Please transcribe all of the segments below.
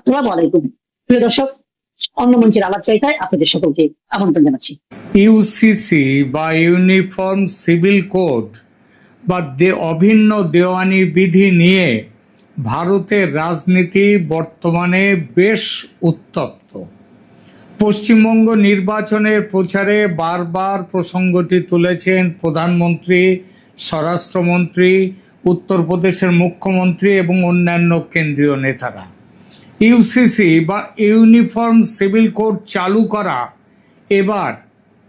আসসালামু আলাইকুম প্রিয় দর্শক, অন্য মঞ্চের আলাপ চাইতায় আপনাদের সকলকে আমন্ত্রণ জানাচ্ছি। ইউসিসি বা ইউনিফর্ম সিভিল কোড বা অভিন্ন দেওয়ানি বিধি নিয়ে ভারতের রাজনীতি বর্তমানে বেশ উত্তপ্ত। পশ্চিমবঙ্গ নির্বাচনের প্রচারে বারবার প্রসঙ্গটি তুলেছেন প্রধানমন্ত্রী, স্বরাষ্ট্রমন্ত্রী, উত্তরপ্রদেশের মুখ্যমন্ত্রী এবং অন্যান্য কেন্দ্রীয় নেতারা। ইউসিসি বা ইউনিফর্ম সিভিল কোড চালু করা এবার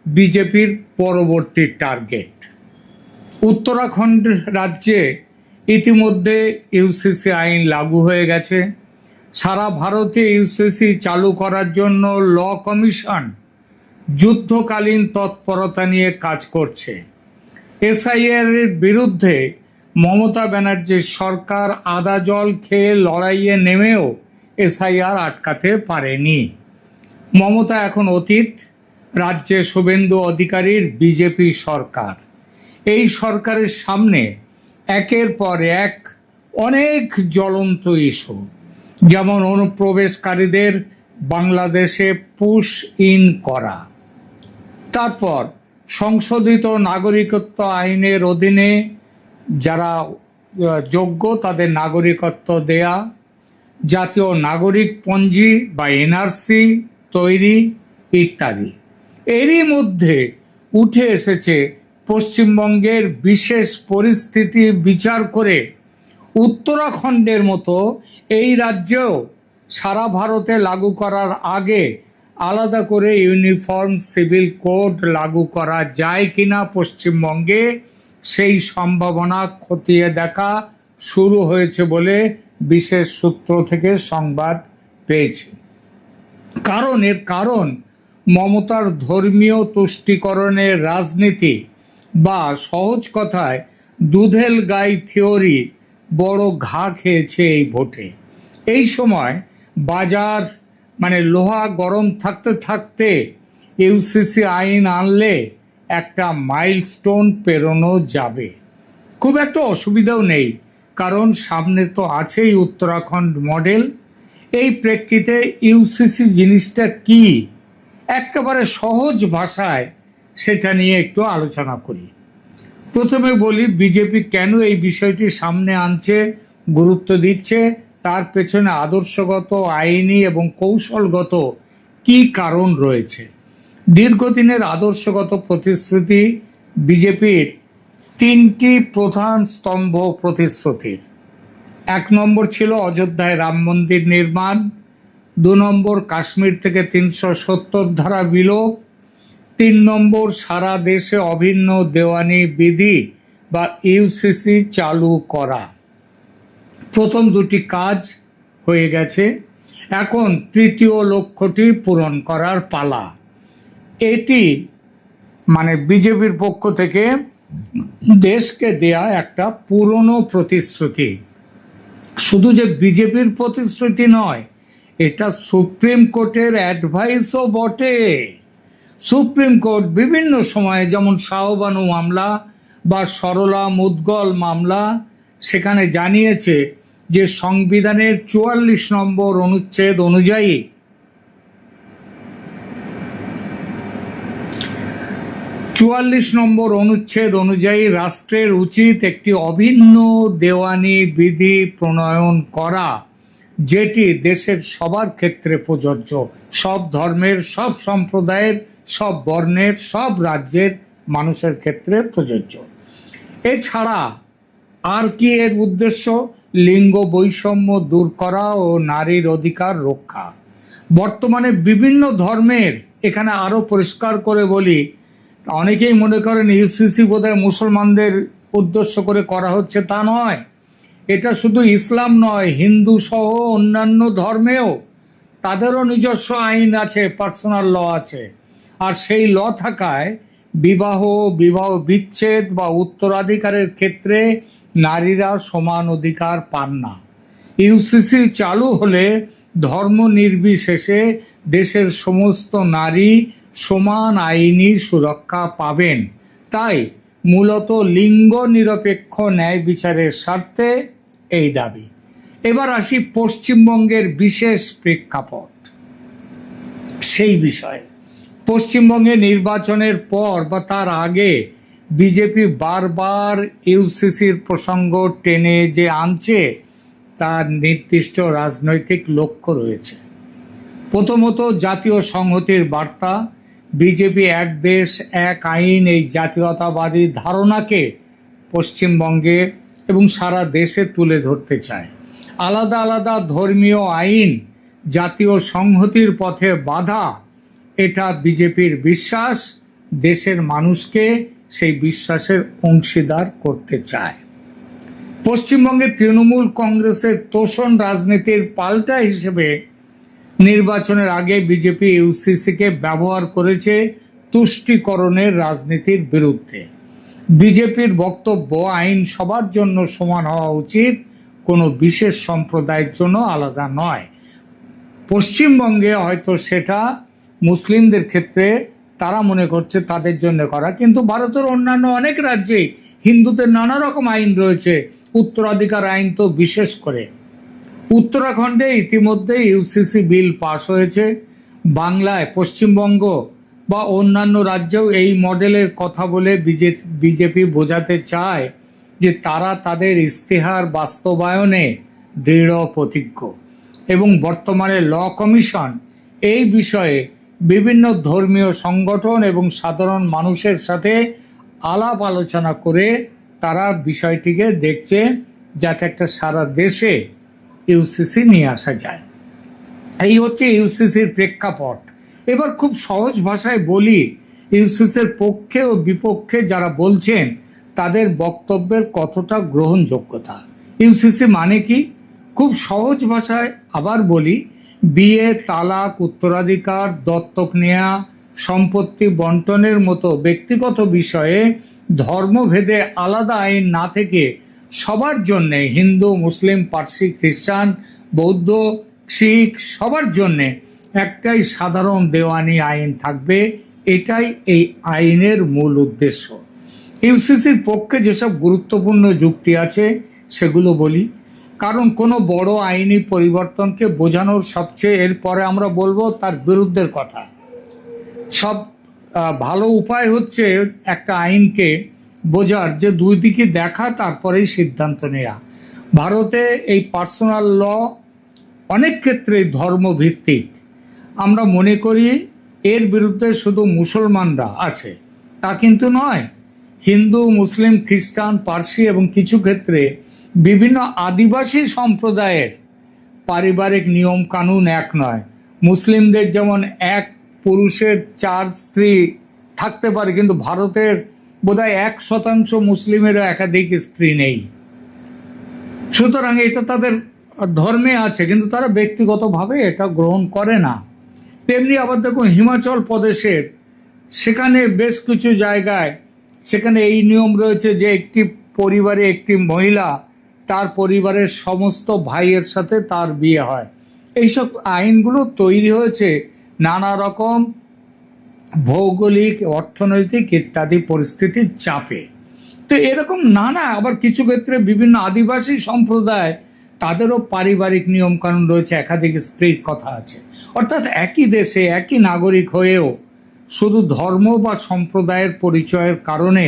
বিজেপির পরবর্তী টার্গেট। উত্তরাখণ্ড রাজ্যে ইতিমধ্যে ইউসিসি আইন লাগু হয়ে গেছে। সারা ভারতে ইউসিসি চালু করার জন্য ল কমিশন যুদ্ধকালীন তৎপরতা নিয়ে কাজ করছে। এসআইআর এর বিরুদ্ধে মমতা ব্যানার্জির সরকার আদা জল খেয়ে লড়াইয়ে নেমেও এসআইআর আটকাতে পারেনি। মমতা এখন অতীত, রাজ্যে শুভেন্দু অধিকারীর বিজেপি সরকার। এই সরকারের সামনে একের পর এক অনেক জ্বলন্ত ইস্যু, যেমন অনুপ্রবেশকারীদের বাংলাদেশে পুশ ইন করা, তারপর সংশোধিত নাগরিকত্ব আইনের অধীনে যারা যোগ্য তাদের নাগরিকত্ব দেয়া, জাতীয় নাগরিক পঞ্জি বা এনআরসি তৈরি ইত্যাদি। এরই মধ্যে উঠে এসেছে পশ্চিমবঙ্গের বিশেষ পরিস্থিতি বিচার করে উত্তরাখণ্ডের মতো এই রাজ্যেও সারা ভারতে লাগু করার আগে আলাদা করে ইউনিফর্ম সিভিল কোড লাগু করা যায় কিনা পশ্চিমবঙ্গে সেই সম্ভাবনা খতিয়ে দেখা শুরু হয়েছে বলে বিশেষ সূত্র থেকে সংবাদ পেয়েছি। এর কারণ মমতার ধর্মীয় তুষ্টিকরণের রাজনীতি বা সহজ কথায় দুধেল গাই থিওরি বড় ঘা খেয়েছে এই ভোটে। এই সময় বাজার লোহা গরম থাকতে থাকতে ইউসিসি আইন আনলে একটা মাইলস্টোন পেরোনো যাবে। খুব একটা অসুবিধাও নেই, কারণ সামনে তো আছেই উত্তরাখণ্ড মডেল। এই প্রেক্ষিতে ইউসিসি জিনিসটা কি, একেবারে সহজ ভাষায় সেটা নিয়ে একটু আলোচনা করি। প্রথমে বলি বিজেপি কেন এই বিষয়টি সামনে আনছে, গুরুত্ব দিচ্ছে, তার পেছনে আদর্শগত, আইনি এবং কৌশলগত কি কারণ রয়েছে। দীর্ঘদিনের আদর্শগত প্রতিশ্রুতি বিজেপির তিনটি প্রধান স্তম্ভ প্রতিশ্রুতির। 1 নম্বর ছিল অযোধ্যায় রাম মন্দির নির্মাণ, 2 নম্বর কাশ্মীর থেকে 370 ধারা বিলোপ, 3 নম্বর সারা দেশে অভিন্ন দেওয়ানি বিধি বা ইউসিসি চালু করা। প্রথম দুটি কাজ হয়ে গেছে, এখন তৃতীয় লক্ষ্যটি পূরণ করার পালা। এটি বিজেপির পক্ষ থেকে দেশকে দেয়া একটা পুরনো প্রতিশ্রুতি। শুধু যে বিজেপির প্রতিশ্রুতি নয়, এটা সুপ্রিম কোর্টের অ্যাডভাইসও বটে। সুপ্রিম কোর্ট বিভিন্ন সময়ে, যেমন শাহবানু মামলা বা সরলা মুদগল মামলা, সেখানে জানিয়েছে যে সংবিধানের 44 নম্বর অনুচ্ছেদ অনুযায়ী রাষ্ট্রের উচিত একটি অভিন্ন দেওয়ানি বিধি প্রণয়ন করা, যেটি দেশের সবার ক্ষেত্রে প্রযোজ্য, সব ধর্মের, সব সম্প্রদায়ের, সব বর্ণের, সব রাজ্যের মানুষের ক্ষেত্রে প্রযোজ্য। এছাড়া আর কি এর উদ্দেশ্য? লিঙ্গ বৈষম্য দূর করা ও নারীর অধিকার রক্ষা। বর্তমানে বিভিন্ন ধর্মের, এখানে আরো পরিষ্কার করে বলি, অনেকেই মনে করেন ইউসিসি বোধহয় মুসলমানদের উদ্দেশ্য করে করা হচ্ছে, তা নয়। এটা শুধু ইসলাম নয়, হিন্দু সহ অন্যান্য ধর্মেও তাদেরও নিজস্ব আইন আছে, পার্সোনাল ল আছে। আর সেই ল থাকায় বিবাহ বিচ্ছেদ বা উত্তরাধিকারের ক্ষেত্রে নারীরা সমান অধিকার পান না। ইউসিসি চালু হলে ধর্ম নির্বিশেষে দেশের সমস্ত নারী সমান আইনি সুরক্ষা পাবেন। তাই মূলত লিঙ্গ নিরপেক্ষ ন্যায় বিচারের স্বার্থে এই দাবি। এবার আসি পশ্চিমবঙ্গের বিশেষ প্রেক্ষাপট সেই বিষয়ে। পশ্চিমবঙ্গে নির্বাচনের পর বা তার আগে বিজেপি বারবার ইউসিসির প্রসঙ্গ টেনে যে আনছে তার নির্দিষ্ট রাজনৈতিক লক্ষ্য রয়েছে। প্রথমত জাতীয় সংহতির বার্তা। বিজেপি এক দেশ এক আইন এই জাতীয়তাবাদী ধারণাকে পশ্চিমবঙ্গে এবং সারা দেশে তুলে ধরতে চায়। আলাদা আলাদা ধর্মীয় আইন জাতীয় সংহতির পথে বাধা, এটা বিজেপির বিশ্বাস। দেশের মানুষকে সেই বিশ্বাসের অংশীদার করতে চায়। পশ্চিমবঙ্গে তৃণমূল কংগ্রেসের তোষণ রাজনীতির পাল্টা হিসেবে নির্বাচনের আগে বিজেপি ইউসিসিকে ব্যবহার করেছে তুষ্টিকরণের রাজনীতির বিরুদ্ধে। বিজেপির বক্তব্য আইন সবার জন্য সমান হওয়া উচিত, কোনো বিশেষ সম্প্রদায়ের জন্য আলাদা নয়। পশ্চিমবঙ্গে হয়তো সেটা মুসলিমদের ক্ষেত্রে তারা মনে করছে তাদের জন্য করা, কিন্তু ভারতের অন্যান্য অনেক রাজ্যে হিন্দুদের নানা রকম আইন রয়েছে, উত্তরাধিকার আইন তো বিশেষ করে। উত্তরাখণ্ডে ইতিমধ্যে ইউসিসি বিল পাশ হয়েছে। বাংলায় পশ্চিমবঙ্গ বা অন্যান্য রাজ্যেও এই মডেলের কথা বলে বিজেপি বোঝাতে চায় যে তারা তাদের ইস্তেহার বাস্তবায়নে দৃঢ় প্রতিজ্ঞ। এবং বর্তমানে ল কমিশন এই বিষয়ে বিভিন্ন ধর্মীয় সংগঠন এবং সাধারণ মানুষের সাথে আলাপ আলোচনা করে তারা বিষয়টিকে দেখছে যাতে একটা সারা দেশে ইউসিসি নিয়ে আসা যায়। এই হচ্ছে ইউসিসির প্রেক্ষাপট। এবার খুব সহজ ভাষায় বলি, ইউসিসির পক্ষে ও বিপক্ষে যারা বলছেন তাদের বক্তব্যের কতটা গ্রহণযোগ্যতা। ইউসিসি মানে কি? খুব সহজ ভাষায় আবার বলি, বিয়ে, তালাক, উত্তরাধিকার, দত্তক নেওয়া, সম্পত্তি বন্টনের মতো ব্যক্তিগত বিষয়ে ধর্মভেদে আলাদা আইন না থেকে সবার জন্যে, হিন্দু, মুসলিম, পার্সি, খ্রিস্টান, বৌদ্ধ, শিখ সবার জন্যে একটাই সাধারণ দেওয়ানি আইন থাকবে। এটাই এই আইনের মূল উদ্দেশ্য। ইউসিসির পক্ষে যেসব গুরুত্বপূর্ণ যুক্তি আছে সেগুলো বলি, কারণ কোনো বড় আইনি পরিবর্তনকে বোঝানোর সবচেয়ে, এরপরে আমরা বলবো তার বিরুদ্ধের কথা, সব ভালো উপায় হচ্ছে একটা আইনকে বোঝার যে দুই দিকে দেখা, তারপরেই সিদ্ধান্ত নেওয়া। ভারতে এই পার্সোনাল ল অনেক ক্ষেত্রে ধর্মভিত্তিক। আমরা মনে করি এর বিরুদ্ধে শুধু মুসলমানরা আছে, তা কিন্তু নয়। হিন্দু, মুসলিম, খ্রিস্টান, পার্সি এবং কিছু ক্ষেত্রে বিভিন্ন আদিবাসী সম্প্রদায়ের পারিবারিক নিয়ম কানুন এক নয়। মুসলিমদের যেমন এক পুরুষের 4 স্ত্রী থাকতে পারে, কিন্তু ভারতের বোধহয় 1% মুসলিমেরও একাধিক স্ত্রী নেই। সুতরাং এটা তাদের ধর্মে আছে, কিন্তু তারা ব্যক্তিগতভাবে এটা গ্রহণ করে না। তেমনি আবার দেখুন হিমাচল প্রদেশের, সেখানে বেশ কিছু জায়গায় সেখানে এই নিয়ম রয়েছে যে একটি পরিবারে একটি মহিলা তার পরিবারের সমস্ত ভাইয়ের সাথে তার বিয়ে হয়। এইসব আইনগুলো তৈরি হয়েছে নানা রকম ভৌগোলিক, অর্থনৈতিক ইত্যাদি পরিস্থিতির চাপে। তো এরকম নানা, আবার কিছু ক্ষেত্রে বিভিন্ন আদিবাসী সম্প্রদায় তাদেরও পারিবারিক নিয়মকানুন রয়েছে, একাধিক স্ত্রীর কথা আছে। অর্থাৎ একই দেশে একই নাগরিক হয়েও শুধু ধর্ম বা সম্প্রদায়ের পরিচয়ের কারণে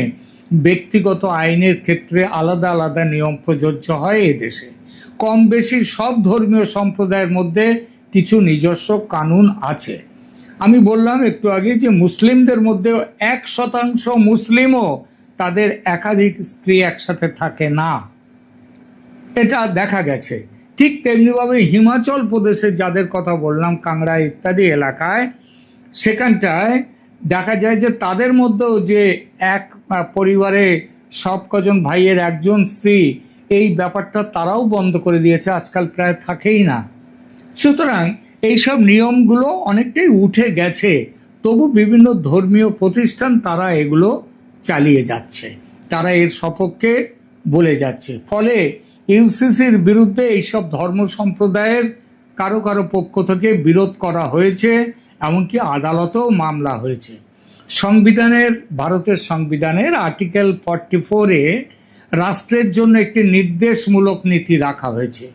ব্যক্তিগত আইনের ক্ষেত্রে আলাদা আলাদা নিয়ম প্রযোজ্য হয় এ দেশে। কম বেশি সব ধর্মীয় সম্প্রদায়ের মধ্যে কিছু নিজস্ব কানুন আছে। আমি বললাম একটু আগে যে মুসলিমদের মধ্যেও 1% মুসলিমও তাদের একাধিক স্ত্রী একসাথে থাকে না, এটা দেখা গেছে। ঠিক তেমনিভাবে হিমাচল প্রদেশে যাদের কথা বললাম, কাংড়া ইত্যাদি এলাকায়, সেখানটায় দেখা যায় যে তাদের মধ্যেও যে এক পরিবারে সব কজন ভাইয়ের একজন স্ত্রী, এই ব্যাপারটা তারাও বন্ধ করে দিয়েছে, আজকাল প্রায় থাকেই না। সুতরাং এইসব নিয়মগুলো অনেকটাই উঠে গেছে, তবু বিভিন্ন ধর্মীয় প্রতিষ্ঠান তারা এগুলো চালিয়ে যাচ্ছে, তারা এর সপক্ষে বলে যাচ্ছে। ফলে ইউসিসির বিরুদ্ধে এইসব ধর্ম সম্প্রদায়ের কারো কারো পক্ষ থেকে বিরোধ করা হয়েছে, এমনকি আদালতেও মামলা হয়েছে। ভারতের সংবিধানের আর্টিকেল 44-এ রাষ্ট্রের জন্য একটি নির্দেশমূলক নীতি রাখা হয়েছে।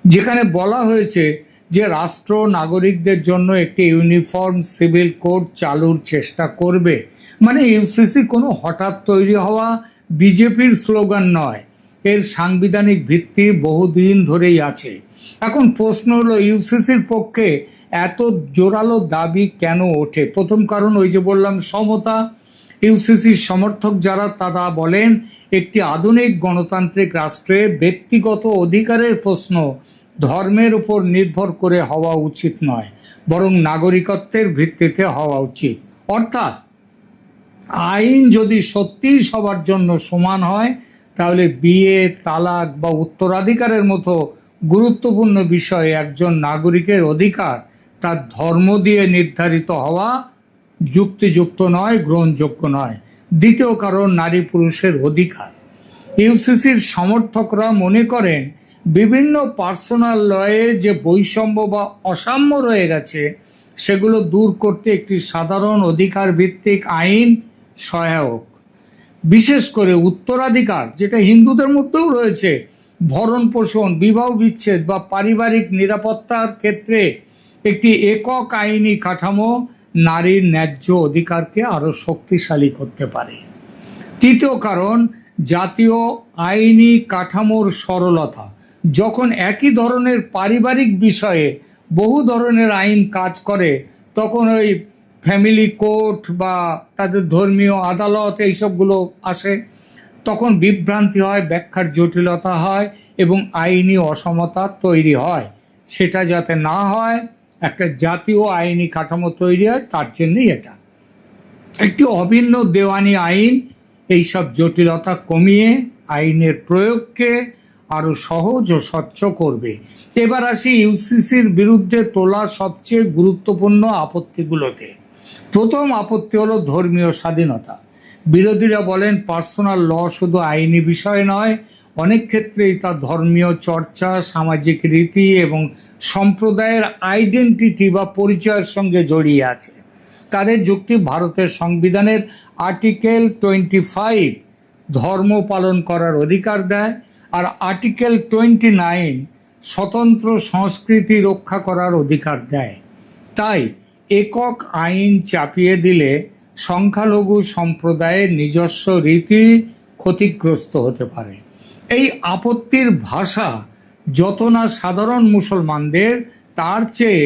যেখানে বলা হয়েছে যে রাষ্ট্র নাগরিকদের জন্য একটি ইউনিফর্ম সিভিল কোড চালুর চেষ্টা করবে। মানে ইউসিসি কোনো হঠাৎ তৈরি হওয়া বিজেপির স্লোগান নয়, এর সাংবিধানিক ভিত্তি বহুদিন ধরেই আছে। এখন প্রশ্ন হলো, ইউসিসির পক্ষে এত জোরালো দাবি কেন ওঠে? প্রথম কারণ ওই যে বললাম, সমতা। ইউসিসির সমর্থক যারা তারা বলেন, একটি আধুনিক গণতান্ত্রিক রাষ্ট্রে ব্যক্তিগত অধিকারের প্রশ্ন ধর্মের উপর নির্ভর করে হওয়া উচিত নয়, বরং নাগরিকত্বের ভিত্তিতে হওয়া উচিত। অর্থাৎ আইন যদি সত্যিই সবার জন্য সমান হয়, তাহলে বিয়ে, তালাক বা উত্তরাধিকারের মতো গুরুত্বপূর্ণ বিষয়ে একজন নাগরিকের অধিকার তার ধর্ম দিয়ে নির্ধারিত হওয়া যুক্তিযুক্ত নয়, গ্রহণযোগ্য নয়। দ্বিতীয় কারণ, নারী পুরুষের অধিকার। ইউসিসির সমর্থকরা মনে করেন বিভিন্ন পার্সোনাল লয়ে যে বৈষম্য বা অসাম্য রয়ে গেছে সেগুলো দূর করতে একটি সাধারণ অধিকার ভিত্তিক আইন সহায়ক। বিশেষ করে উত্তরাধিকার, যেটা হিন্দুদের মধ্যেও রয়েছে, ভরণ পোষণ, বিবাহ বিচ্ছেদ বা পারিবারিক নিরাপত্তার ক্ষেত্রে একটি একক আইনি কাঠামো নারীর ন্যায্য অধিকারকে আরো শক্তিশালী করতে পারে। তৃতীয় কারণ, জাতীয় আইনি কাঠামোর সরলতা। যখন একই ধরনের পারিবারিক বিষয়ে বহু ধরনের আইন কাজ করে, তখন ওই ফ্যামিলি কোর্ট বা তাদের ধর্মীয় আদালত এইসবগুলো আসে, তখন বিভ্রান্তি হয়, ব্যাখ্যার জটিলতা হয় এবং আইনি অসমতা তৈরি হয়। সেটা যাতে না হয়, একটা জাতীয় আইনি কাঠামো তৈরি হয়, তার জন্যই এটা। একটি অভিন্ন দেওয়ানি আইন এইসব জটিলতা কমিয়ে আইনের প্রয়োগকে আরো সহজ ও স্বচ্ছ করবে। এবার আসি ইউসিসির বিরুদ্ধে তোলা সবচেয়ে গুরুত্বপূর্ণ আপত্তিগুলোতে। প্রথম আপত্তি হলো ধর্মীয় স্বাধীনতা। বিরোধীরা বলেন, পার্সোনাল ল শুধু আইনি বিষয় নয়, অনেক ক্ষেত্রেই তা ধর্মীয় চর্চা, সামাজিক রীতি এবং সম্প্রদায়ের আইডেন্টিটি বা পরিচয়ের সঙ্গে জড়িয়ে আছে। তাদের যুক্তি, ভারতের সংবিধানের আর্টিকেল 25 ধর্ম পালন করার অধিকার দেয়, আর আর্টিকেল 29 স্বতন্ত্র সংস্কৃতি রক্ষা করার অধিকার দেয়। তাই একক আইন চাপিয়ে দিলে সংখ্যালঘু সম্প্রদায়ের নিজস্ব রীতি ক্ষতিগ্রস্ত হতে পারে। এই আপত্তির ভাষা যত না সাধারণ মুসলমানদের, তার চেয়ে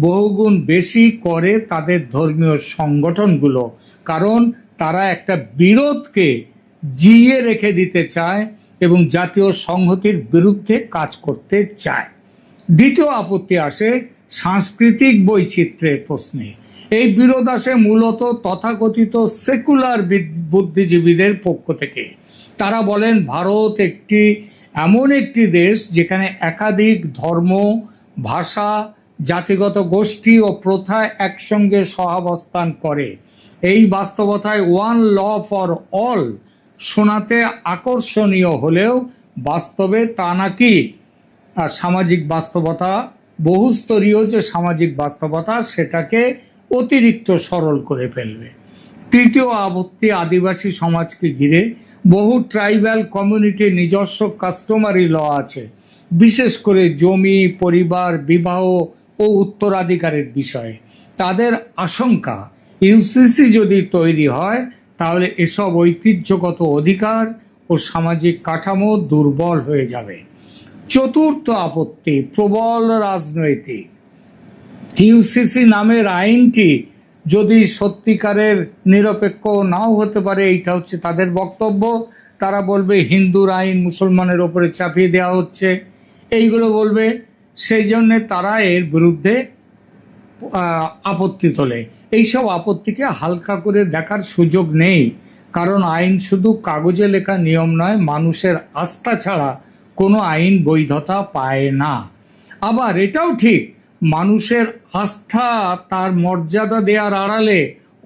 বহুগুণ বেশি করে তাদের ধর্মীয় সংগঠনগুলো, কারণ তারা একটা বিরোধকে জিইয়ে রেখে দিতে চায় এবং জাতীয় সংহতির বিরুদ্ধে কাজ করতে চায়। দ্বিতীয় আপত্তি আসে সাংস্কৃতিক বৈচিত্র্যের প্রশ্নে। এই বিরোধ আসে মূলত তথাকথিত সেকুলার বুদ্ধিজীবীদের পক্ষ থেকে। তারা বলেন, ভারত এমন একটি দেশ যেখানে একাধিক ধর্ম, ভাষা, জাতিগত গোষ্ঠী ও প্রথা একসঙ্গে সহাবস্থান করে। এই বাস্তবতায় ওয়ান ল ফর অল শোনাতে আকর্ষণীয় হলেও বাস্তবে তা নাকি সামাজিক বাস্তবতা, বহুস্তরীয় যে সামাজিক বাস্তবতা, সেটাকে অতিরিক্ত সরল করে ফেলবে। তৃতীয় আপত্তি আদিবাসী সমাজকে ঘিরে। বহু ট্রাইবাল কমিউনিটির নিজস্ব কাস্টমারি ল আছে, বিশেষ করে জমি, পরিবার, বিবাহ ও উত্তরাধিকারের বিষয়ে। তাদের আশঙ্কা, ইউসিসি যদি তৈরি হয় তাহলে এসব ঐতিহ্যগত অধিকার ও সামাজিক কাঠামো দুর্বল হয়ে যাবে। চতুর্থ আপত্তি প্রবল রাজনৈতিক। ইউসিসি নামের আইনটি যদি সত্যিকারের নিরপেক্ষ নাও হতে পারে, এইটা হচ্ছে তাদের বক্তব্য। তারা বলবে হিন্দুর আইন মুসলমানের ওপরে চাপিয়ে দেওয়া হচ্ছে, এইগুলো বলবে। সেই জন্যে তারা এর বিরুদ্ধে আপত্তি তোলে। এইসব আপত্তিকে হালকা করে দেখার সুযোগ নেই, কারণ আইন শুধু কাগজে লেখা নিয়ম নয়, মানুষের আস্থা ছাড়া কোনো আইন বৈধতা পায় না। আবার এটাও ঠিক, মানুষের আস্থা তার মর্যাদা দেওয়ার আড়ালে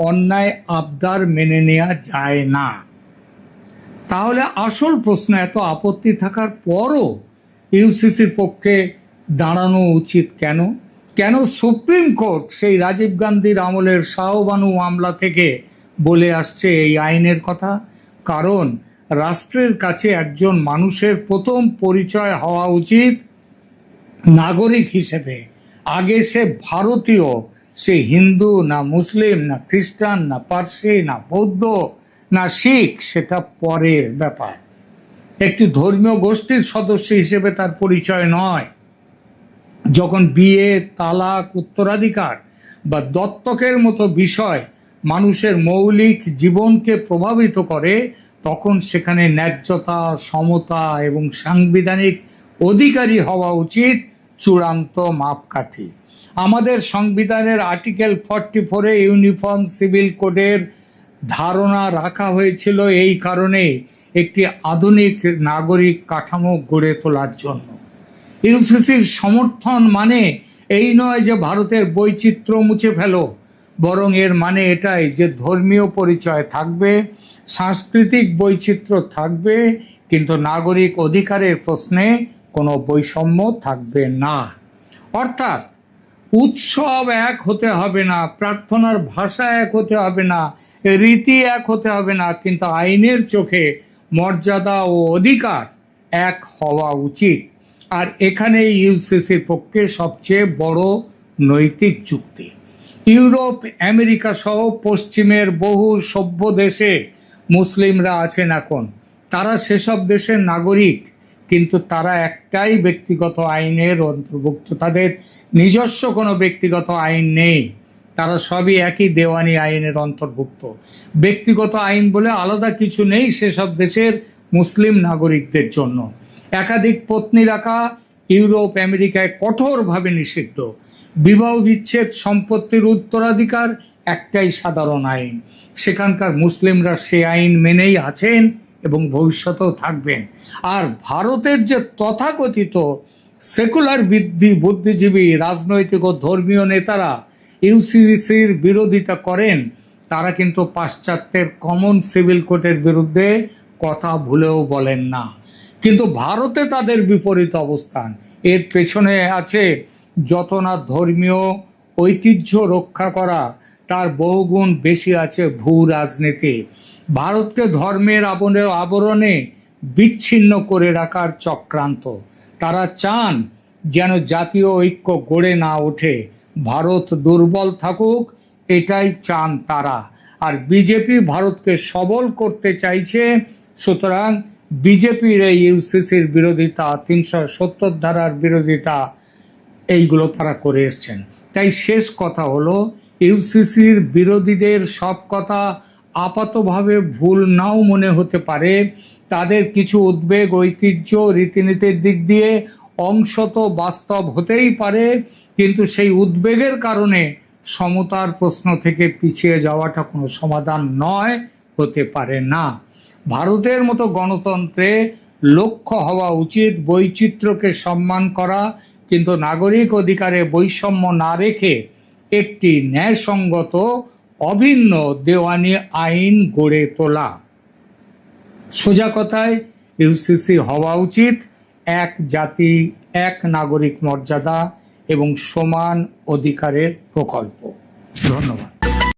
অন্যায় আবদার মেনে নেওয়া যায় না। তাহলে আসল প্রশ্ন, এত আপত্তি থাকার পরও ইউসিসির পক্ষে দাঁড়ানো উচিত কেন? কেন সুপ্রিম কোর্ট সেই রাজীব গান্ধীর আমলের শাহবানু মামলা থেকে বলে আসছে এই আইনের কথা? কারণ রাষ্ট্রের কাছে একজন মানুষের প্রথম পরিচয় হওয়া উচিত নাগরিক হিসেবে আগে সে ভারতীয়, সে হিন্দু না মুসলিম না খ্রিস্টান না পার্সি না বৌদ্ধ না শিখ, সেটা পরের ব্যাপার। একটি ধর্মীয় গোষ্ঠীর সদস্য হিসেবে তার পরিচয় নয়। যখন বিয়ে, তালাক, উত্তরাধিকার বা দত্তকের মতো বিষয় মানুষের মৌলিক জীবনকে প্রভাবিত করে, তখন সেখানে ন্যায্যতা, সমতা এবং সাংবিধানিক অধিকারী হওয়া উচিত চূড়ান্ত মাপকাঠি। আমাদের সংবিধানের আর্টিকেল 44-এ ইউনিফর্ম সিভিল কোডের ধারণা রাখা হয়েছিল এই কারণে, একটি আধুনিক নাগরিক কাঠামো গড়ে তোলার জন্য। ইউসিসির সমর্থন মানে এই নয় যে ভারতের বৈচিত্র্য মুছে ফেলো, বরং এর মানে এটাই যে ধর্মীয় পরিচয় থাকবে, সাংস্কৃতিক বৈচিত্র্য থাকবে, কিন্তু নাগরিক অধিকারের প্রশ্নে কোনো বৈষম্য থাকবে না। অর্থাৎ উৎসব এক হতে হবে না, প্রার্থনার ভাষা এক হতে হবে না, রীতি এক হতে হবে না, কিন্তু আইনের চোখে মর্যাদা ও অধিকার এক হওয়া উচিত। আর এখানে ইউসিসির পক্ষে সবচেয়ে বড় নৈতিক যুক্তি। ইউরোপ, আমেরিকা সহ পশ্চিমের বহু সভ্য দেশে মুসলিমরা আছেন এখন। তারা সেসব দেশের নাগরিক, কিন্তু তারা একটাই ব্যক্তিগত আইনের অন্তর্ভুক্ত। তাদের নিজস্ব কোনো ব্যক্তিগত আইন নেই। তারা সবই একই দেওয়ানি আইনের অন্তর্ভুক্ত। ব্যক্তিগত আইন বলে আলাদা কিছু নেই সেসব দেশের মুসলিম নাগরিকদের জন্য। একাধিক পত্নী রাখা ইউরোপ, আমেরিকায় কঠোরভাবে নিষিদ্ধ। বিবাহ বিচ্ছেদ, সম্পত্তির উত্তরাধিকার একটাই সাধারণ আইন। সেখানকার মুসলিমরা সে আইন মেনেই আছেন এবং ভবিষ্যতেও থাকবেন। আর ভারতের যে তথাকথিত সেকুলার বুদ্ধিজীবী, রাজনৈতিক ও ধর্মীয় নেতারা ইউসিসির বিরোধিতা করেন, তারা কিন্তু পাশ্চাত্যের কমন সিভিল কোডের বিরুদ্ধে কথা ভুলেও বলেন না। কিন্তু ভারতে তাদের বিপরীত অবস্থান। এর পেছনে আছে যত না ধর্মীয় ঐতিহ্য রক্ষা করা, তার বহুগুণ বেশি আছে ভূ রাজনীতি। ভারতকে ধর্মের আবরণে বিচ্ছিন্ন করে রাখার চক্রান্ত। তারা চান যেন জাতীয় ঐক্য গড়ে না ওঠে, ভারত দুর্বল থাকুক, এটাই চান তারা। আর বিজেপি ভারতকে সবল করতে চাইছে। সুতরাং বিজেপির এই ইউসিসির বিরোধিতা, 370 ধারার বিরোধিতা, এইগুলো তারা করে এসছেন। তাই শেষ কথা হলো, ইউসিসির বিরোধীদের সব কথা আপাতভাবে ভুল নাও মনে হতে পারে। তাদের কিছু উদ্বেগ ঐতিহ্য রীতিনীতির দিক দিয়ে অংশত বাস্তব হতেই পারে, কিন্তু সেই উদ্বেগের কারণে সমতার প্রশ্ন থেকে পিছিয়ে যাওয়াটা কোনো সমাধান নয়, হতে পারে না। ভারতের মতো গণতন্ত্রে লক্ষ্য হওয়া উচিত বৈচিত্র্যকে সম্মান করা, কিন্তু নাগরিক অধিকারে বৈষম্য না রেখে একটি ন্যায়সঙ্গত অভিন্ন দেওয়ানি আইন গড়ে তোলা। সোজা কথায় ইউসিসি হওয়া উচিত এক জাতি, এক নাগরিক মর্যাদা এবং সমান অধিকারের প্রকল্প। ধন্যবাদ।